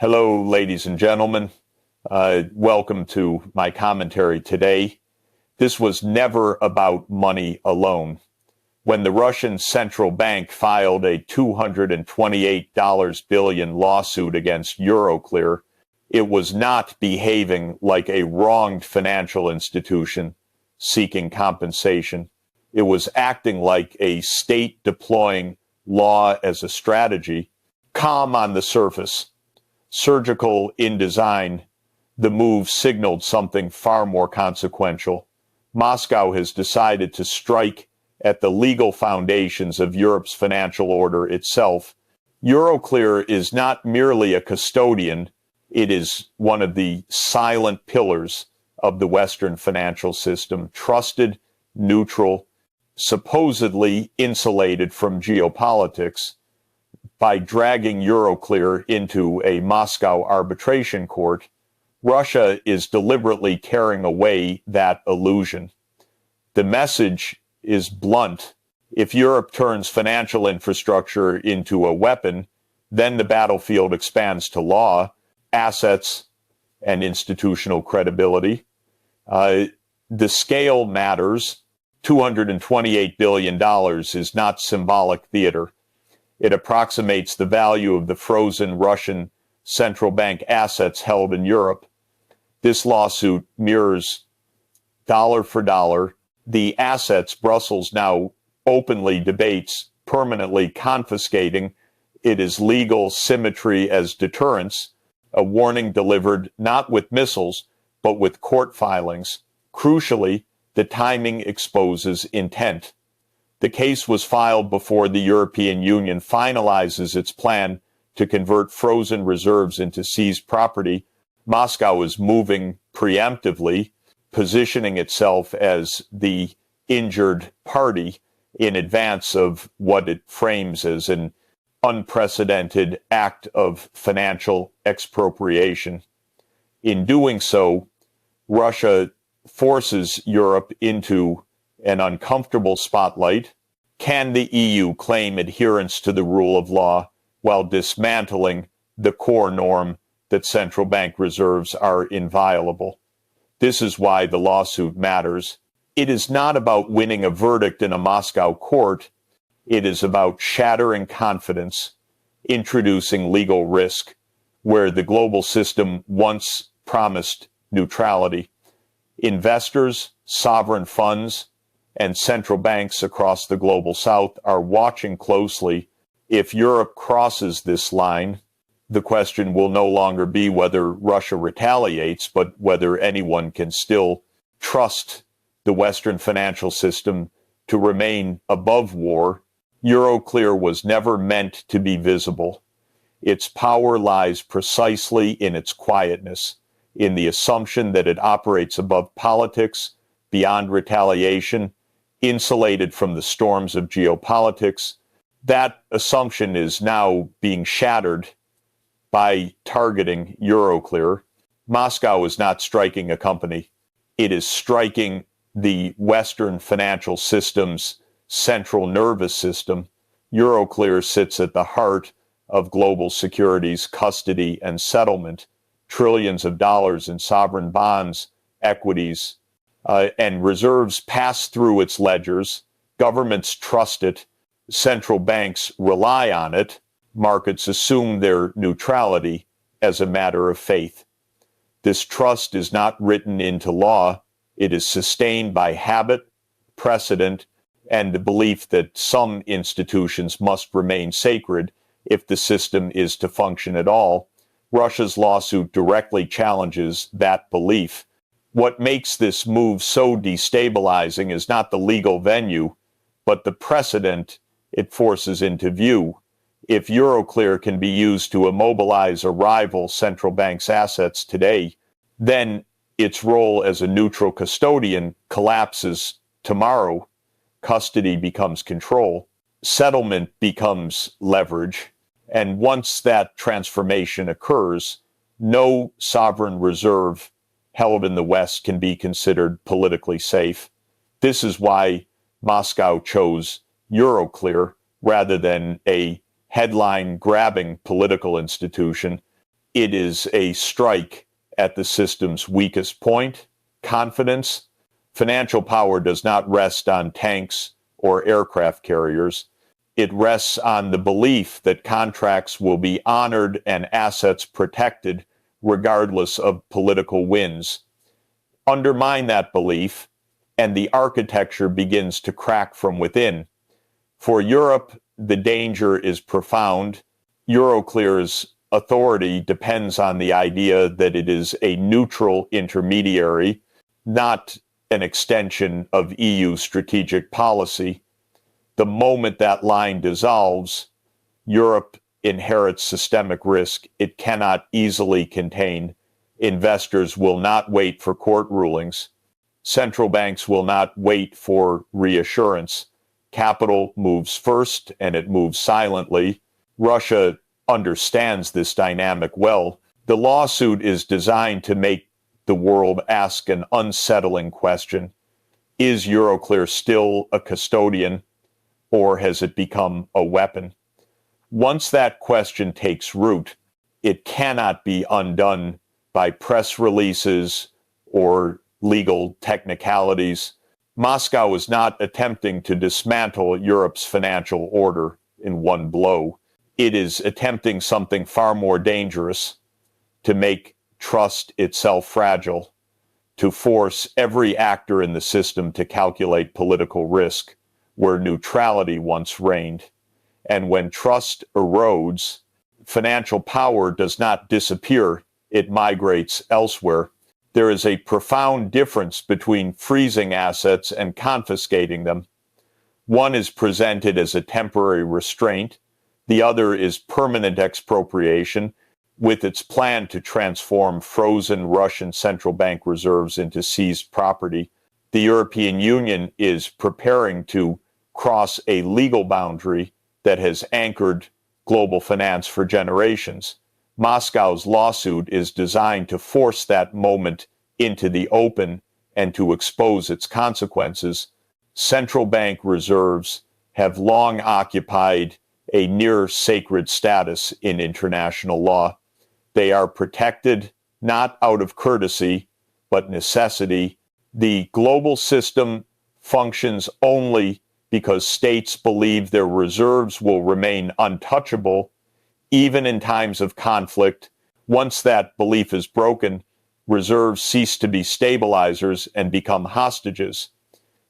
Hello, ladies and gentlemen. Welcome to my commentary today. This was never about money alone. When the Russian central bank filed a $228 billion lawsuit against Euroclear, it was not behaving like a wronged financial institution seeking compensation. It was acting like a state deploying law as a strategy, calm on the surface. Surgical in design, the move signaled something far more consequential. Moscow has decided to strike at the legal foundations of Europe's financial order itself. Euroclear is not merely a custodian, it is one of the silent pillars of the Western financial system, trusted, neutral, supposedly insulated from geopolitics. By dragging Euroclear into a Moscow arbitration court, Russia is deliberately tearing away that illusion. The message is blunt. If Europe turns financial infrastructure into a weapon, then the battlefield expands to law, assets, and institutional credibility. The scale matters. $228 billion is not symbolic theater. It approximates the value of the frozen Russian central bank assets held in Europe. This lawsuit mirrors, dollar for dollar, the assets Brussels now openly debates permanently confiscating. It is legal symmetry as deterrence, a warning delivered not with missiles, but with court filings. Crucially, the timing exposes intent. The case was filed before the European Union finalizes its plan to convert frozen reserves into seized property. Moscow is moving preemptively, positioning itself as the injured party in advance of what it frames as an unprecedented act of financial expropriation. In doing so, Russia forces Europe into an uncomfortable spotlight. Can the EU claim adherence to the rule of law while dismantling the core norm that central bank reserves are inviolable? This is why the lawsuit matters. It is not about winning a verdict in a Moscow court. It is about shattering confidence, introducing legal risk where the global system once promised neutrality. Investors, sovereign funds, and central banks across the global south are watching closely. If Europe crosses this line, the question will no longer be whether Russia retaliates, but whether anyone can still trust the Western financial system to remain above war. Euroclear was never meant to be visible. Its power lies precisely in its quietness, in the assumption that it operates above politics, beyond retaliation, insulated from the storms of geopolitics. That assumption is now being shattered by targeting Euroclear. Moscow is not striking a company. It is striking the Western financial system's central nervous system. Euroclear sits at the heart of global securities custody and settlement, trillions of dollars in sovereign bonds, equities, and reserves pass through its ledgers. Governments trust it. Central banks rely on it. Markets assume their neutrality as a matter of faith. This trust is not written into law. It is sustained by habit, precedent, and the belief that some institutions must remain sacred if the system is to function at all. Russia's lawsuit directly challenges that belief. What makes this move so destabilizing is not the legal venue, but the precedent it forces into view. If Euroclear can be used to immobilize a rival central bank's assets today, then its role as a neutral custodian collapses tomorrow. Custody becomes control. Settlement becomes leverage. And once that transformation occurs, no sovereign reserve held in the West can be considered politically safe. This is why Moscow chose Euroclear rather than a headline-grabbing political institution. It is a strike at the system's weakest point, confidence. Financial power does not rest on tanks or aircraft carriers. It rests on the belief that contracts will be honored and assets protected regardless of political winds. Undermine that belief, and the architecture begins to crack from within. For Europe, the danger is profound. Euroclear's authority depends on the idea that it is a neutral intermediary, not an extension of EU strategic policy. The moment that line dissolves, Europe inherits systemic risk it cannot easily contain. Investors will not wait for court rulings. Central banks will not wait for reassurance. Capital moves first, and it moves silently. Russia understands this dynamic well. The lawsuit is designed to make the world ask an unsettling question. Is Euroclear still a custodian, or has it become a weapon? Once that question takes root, it cannot be undone by press releases or legal technicalities. Moscow is not attempting to dismantle Europe's financial order in one blow. It is attempting something far more dangerous: to make trust itself fragile, to force every actor in the system to calculate political risk where neutrality once reigned. And when trust erodes, financial power does not disappear, it migrates elsewhere. There is a profound difference between freezing assets and confiscating them. One is presented as a temporary restraint. The other is permanent expropriation, with its plan to transform frozen Russian central bank reserves into seized property. The European Union is preparing to cross a legal boundary that has anchored global finance for generations. Moscow's lawsuit is designed to force that moment into the open and to expose its consequences. Central bank reserves have long occupied a near sacred status in international law. They are protected not out of courtesy, but necessity. The global system functions only because states believe their reserves will remain untouchable, even in times of conflict. Once that belief is broken, reserves cease to be stabilizers and become hostages.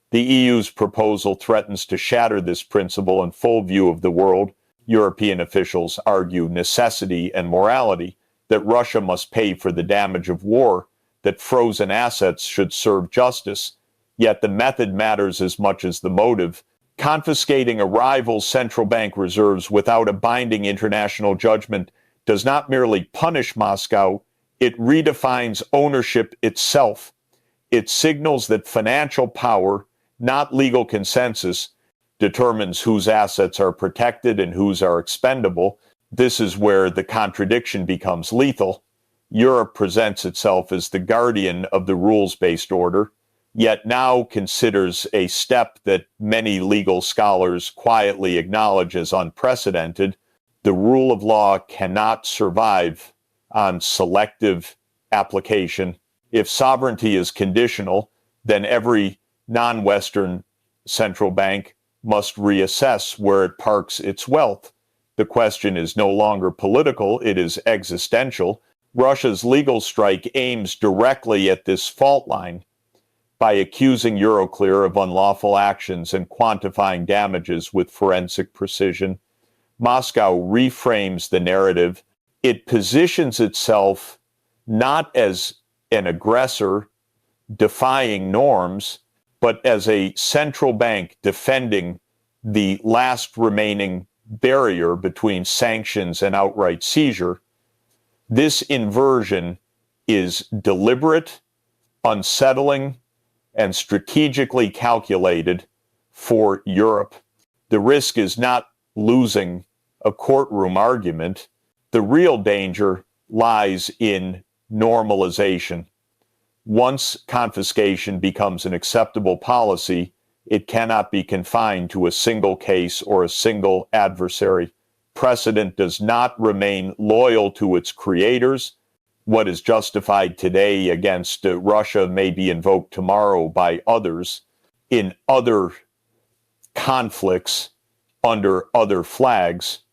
The EU's proposal threatens to shatter this principle in full view of the world. European officials argue necessity and morality, that Russia must pay for the damage of war, that frozen assets should serve justice. Yet the method matters as much as the motive. Confiscating a rival's central bank reserves without a binding international judgment does not merely punish Moscow, it redefines ownership itself. It signals that financial power, not legal consensus, determines whose assets are protected and whose are expendable. This is where the contradiction becomes lethal. Europe presents itself as the guardian of the rules-based order, yet now considers a step that many legal scholars quietly acknowledge as unprecedented. The rule of law cannot survive on selective application. If sovereignty is conditional, then every non-Western central bank must reassess where it parks its wealth. The question is no longer political, it is existential. Russia's legal strike aims directly at this fault line. By accusing Euroclear of unlawful actions and quantifying damages with forensic precision, Moscow reframes the narrative. It positions itself not as an aggressor defying norms, but as a central bank defending the last remaining barrier between sanctions and outright seizure. This inversion is deliberate, unsettling, and strategically calculated for Europe. The risk is not losing a courtroom argument. The real danger lies in normalization. Once confiscation becomes an acceptable policy, it cannot be confined to a single case or a single adversary. precedent does not remain loyal to its creators, what is justified today against Russia may be invoked tomorrow by others in other conflicts under other flags.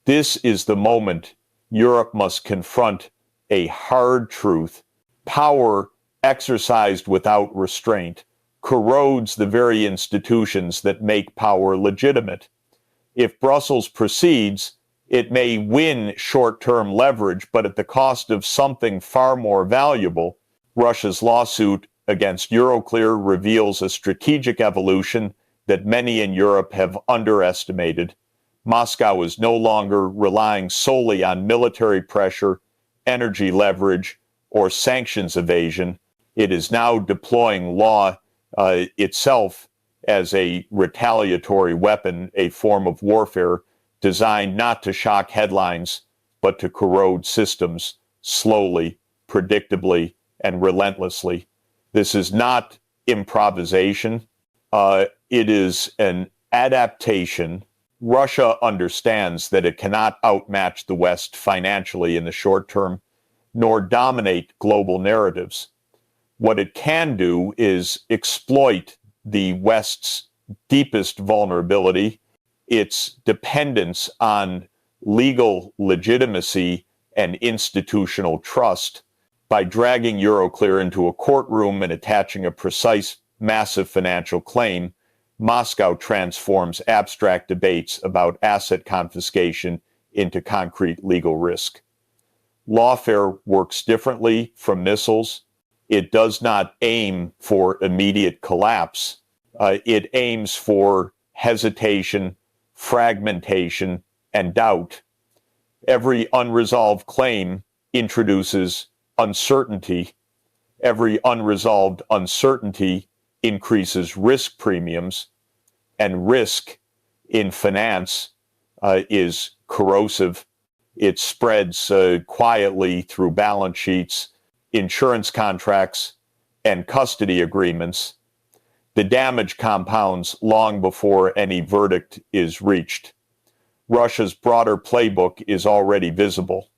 This is the moment Europe must confront a hard truth. Power exercised without restraint corrodes the very institutions that make power legitimate. If Brussels proceeds, it may win short-term leverage, but at the cost of something far more valuable. Russia's lawsuit against Euroclear reveals a strategic evolution that many in Europe have underestimated. Moscow is no longer relying solely on military pressure, energy leverage, or sanctions evasion. It is now deploying law itself as a retaliatory weapon, a form of warfare designed not to shock headlines, but to corrode systems slowly, predictably, and relentlessly. This is not improvisation. It is an adaptation. Russia understands that it cannot outmatch the West financially in the short term, nor dominate global narratives. What it can do is exploit the West's deepest vulnerability, its dependence on legal legitimacy and institutional trust, by dragging Euroclear into a courtroom and attaching a precise, massive financial claim. Moscow transforms abstract debates about asset confiscation into concrete legal risk. Lawfare works differently from missiles. It does not aim for immediate collapse. It aims for hesitation, fragmentation, and doubt. Every unresolved claim introduces uncertainty. Every unresolved uncertainty increases risk premiums, and risk in finance is corrosive. It spreads quietly through balance sheets, insurance contracts, and custody agreements. The damage compounds long before any verdict is reached. Russia's broader playbook is already visible.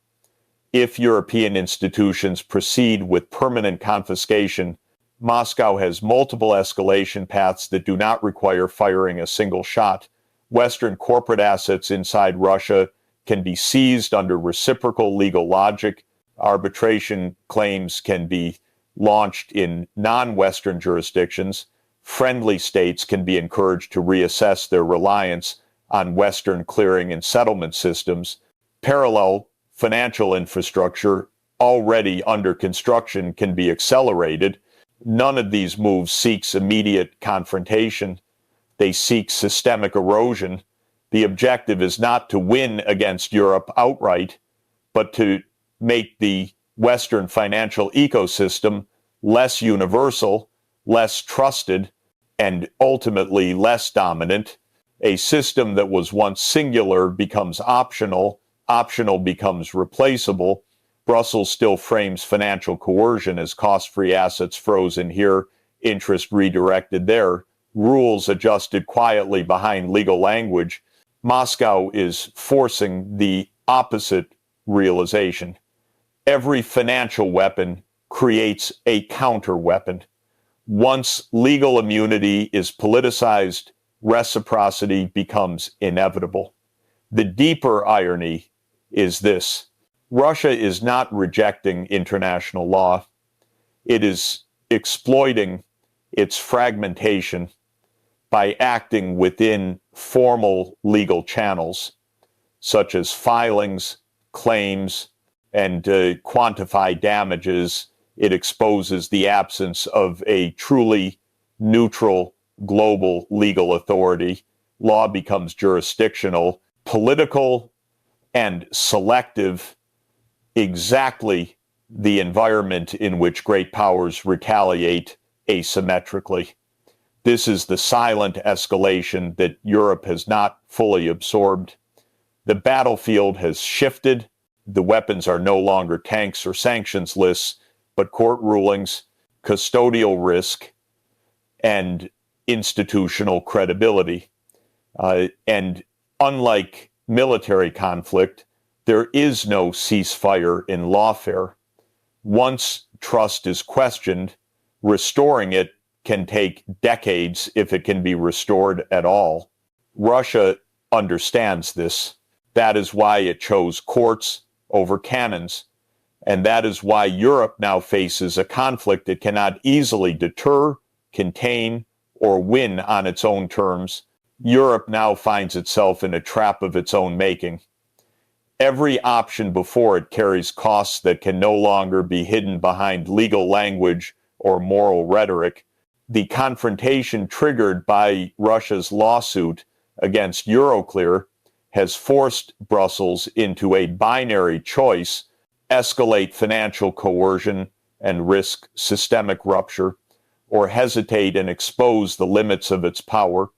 If European institutions proceed with permanent confiscation, Moscow has multiple escalation paths that do not require firing a single shot. Western corporate assets inside Russia can be seized under reciprocal legal logic. Arbitration claims can be launched in non-Western jurisdictions. Friendly states can be encouraged to reassess their reliance on Western clearing and settlement systems. Parallel financial infrastructure already under construction can be accelerated. None of these moves seeks immediate confrontation. They seek systemic erosion. The objective is not to win against Europe outright, but to make the Western financial ecosystem less universal, less trusted, and ultimately less dominant. A system that was once singular becomes optional, optional becomes replaceable. Brussels still frames financial coercion as cost-free assets frozen here, interest redirected there, rules adjusted quietly behind legal language. Moscow is forcing the opposite realization. Every financial weapon creates a counter weapon. Once legal immunity is politicized, reciprocity becomes inevitable. The deeper irony is this: Russia is not rejecting international law. It is exploiting its fragmentation by acting within formal legal channels, such as filings, claims, and quantify damages. It exposes the absence of a truly neutral global legal authority. Law becomes jurisdictional, political, and selective, exactly the environment in which great powers retaliate asymmetrically. This is the silent escalation that Europe has not fully absorbed. The battlefield has shifted. The weapons are no longer tanks or sanctions lists, but court rulings, custodial risk, and institutional credibility. And unlike military conflict, there is no ceasefire in lawfare. Once trust is questioned, restoring it can take decades if it can be restored at all. Russia understands this. That is why it chose courts over cannons. And that is why Europe now faces a conflict it cannot easily deter, contain, or win on its own terms. Europe now finds itself in a trap of its own making. Every option before it carries costs that can no longer be hidden behind legal language or moral rhetoric. The confrontation triggered by Russia's lawsuit against Euroclear has forced Brussels into a binary choice: escalate financial coercion and risk systemic rupture, or hesitate and expose the limits of its power.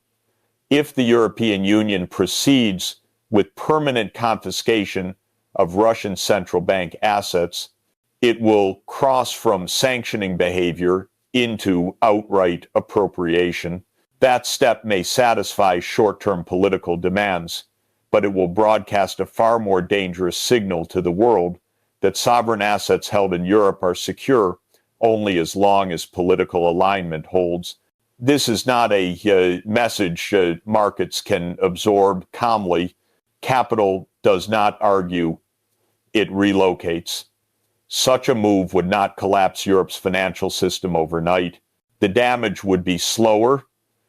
If the European Union proceeds with permanent confiscation of Russian central bank assets, it will cross from sanctioning behavior into outright appropriation. That step may satisfy short-term political demands, but it will broadcast a far more dangerous signal to the world that sovereign assets held in Europe are secure only as long as political alignment holds. This is not a message markets can absorb calmly. Capital does not argue, it relocates. Such a move would not collapse Europe's financial system overnight. The damage would be slower,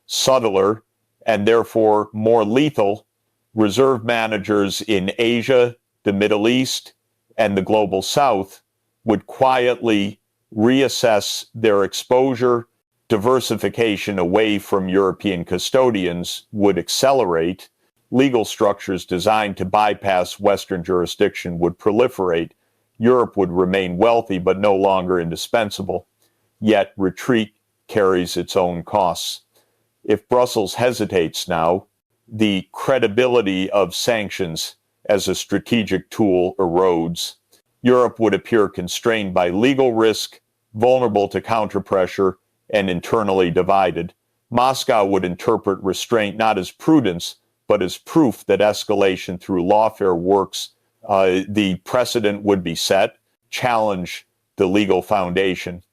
subtler, and therefore more lethal. Reserve managers in Asia, the Middle East, and the Global South would quietly reassess their exposure. Diversification away from European custodians would accelerate. Legal structures designed to bypass Western jurisdiction would proliferate. Europe would remain wealthy but no longer indispensable. Yet retreat carries its own costs. If Brussels hesitates now, the credibility of sanctions as a strategic tool erodes. Europe would appear constrained by legal risk, vulnerable to counterpressure, and internally divided. Moscow would interpret restraint not as prudence, but as proof that escalation through lawfare works. The precedent would be set, challenge the legal foundation,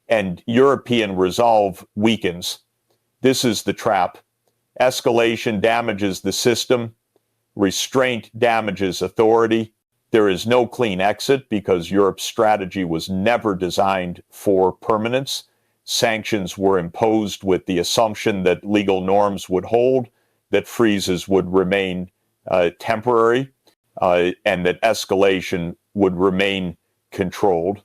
and European resolve weakens. This is the trap. Escalation damages the system. Restraint damages authority. There is no clean exit because Europe's strategy was never designed for permanence. Sanctions were imposed with the assumption that legal norms would hold, that freezes would remain temporary, and that escalation would remain controlled.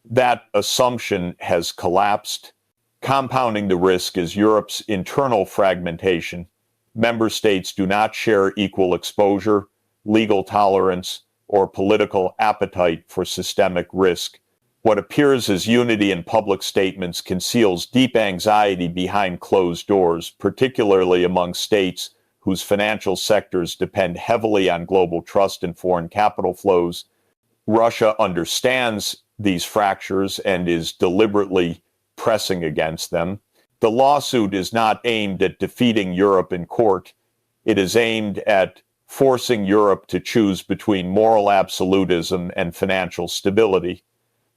That assumption has collapsed. Compounding the risk is Europe's internal fragmentation. Member states do not share equal exposure, legal tolerance, or political appetite for systemic risk. What appears as unity in public statements conceals deep anxiety behind closed doors, particularly among states whose financial sectors depend heavily on global trust and foreign capital flows. Russia understands these fractures and is deliberately pressing against them. The lawsuit is not aimed at defeating Europe in court. It is aimed at forcing Europe to choose between moral absolutism and financial stability.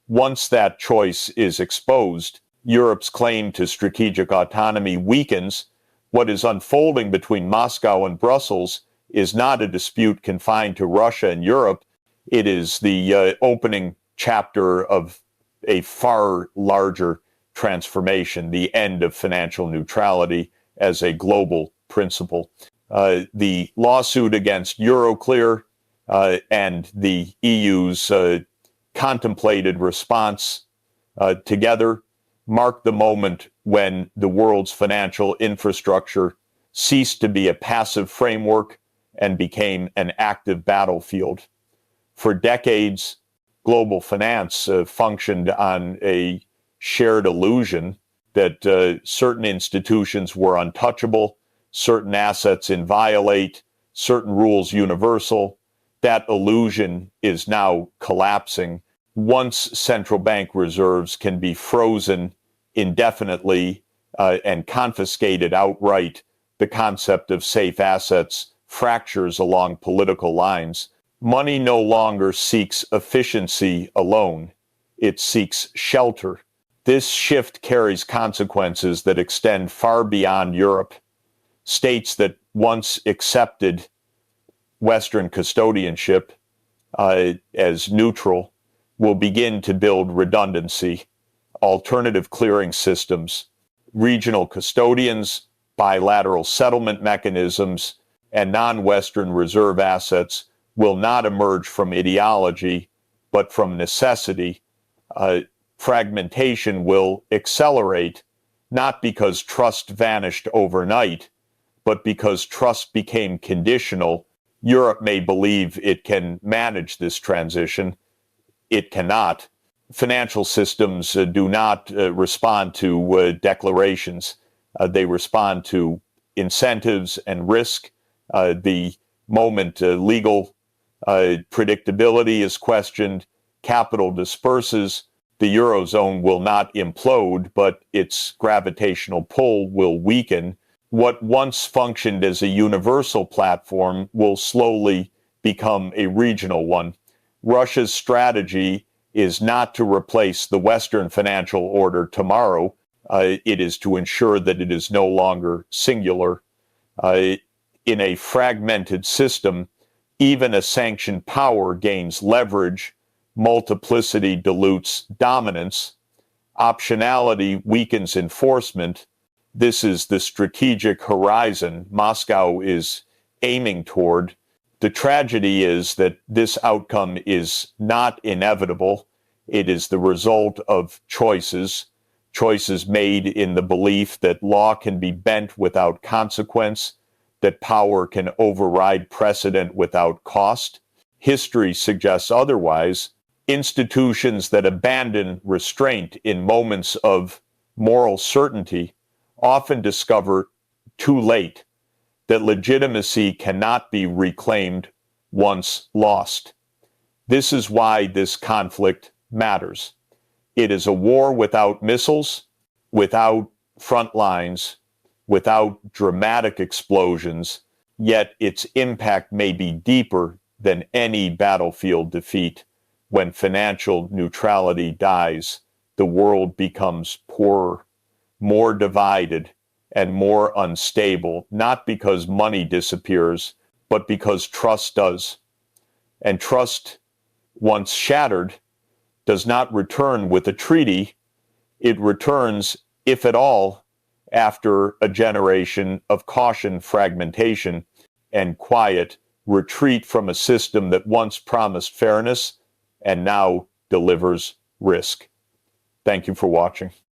Once that choice is exposed, Europe's claim to strategic autonomy weakens. What is unfolding between Moscow and Brussels is not a dispute confined to Russia and Europe. It is the opening chapter of a far larger transformation, the end of financial neutrality as a global principle. The lawsuit against Euroclear and the EU's contemplated response together marked the moment when the world's financial infrastructure ceased to be a passive framework and became an active battlefield. For decades, global finance functioned on a shared illusion that certain institutions were untouchable, certain assets inviolate, certain rules universal. That illusion is now collapsing. Once central bank reserves can be frozen indefinitely and confiscated outright, the concept of safe assets fractures along political lines. Money no longer seeks efficiency alone. It seeks shelter. This shift carries consequences that extend far beyond Europe. States that once accepted Western custodianship as neutral will begin to build redundancy, alternative clearing systems, regional custodians, bilateral settlement mechanisms, and non-Western reserve assets will not emerge from ideology, but from necessity. Fragmentation will accelerate, not because trust vanished overnight, but because trust became conditional. Europe may believe it can manage this transition. It cannot. Financial systems do not respond to declarations. They respond to incentives and risk. The moment legal predictability is questioned, capital disperses. The Eurozone will not implode, but its gravitational pull will weaken. What once functioned as a universal platform will slowly become a regional one. Russia's strategy is not to replace the Western financial order tomorrow. It is to ensure that it is no longer singular. In a fragmented system, even a sanctioned power gains leverage. Multiplicity dilutes dominance. Optionality weakens enforcement. This is the strategic horizon Moscow is aiming toward. The tragedy is that this outcome is not inevitable. It is the result of choices made in the belief that law can be bent without consequence, that power can override precedent without cost. History suggests otherwise. Institutions that abandon restraint in moments of moral certainty often discover too late that legitimacy cannot be reclaimed once lost. This is why this conflict matters. It is a war without missiles, without front lines, without dramatic explosions, yet its impact may be deeper than any battlefield defeat. When financial neutrality dies, the world becomes poorer, more divided, and more unstable, not because money disappears, but because trust does. And trust, once shattered, does not return with a treaty. It returns, if at all, after a generation of caution, fragmentation, and quiet retreat from a system that once promised fairness and now delivers risk. Thank you for watching.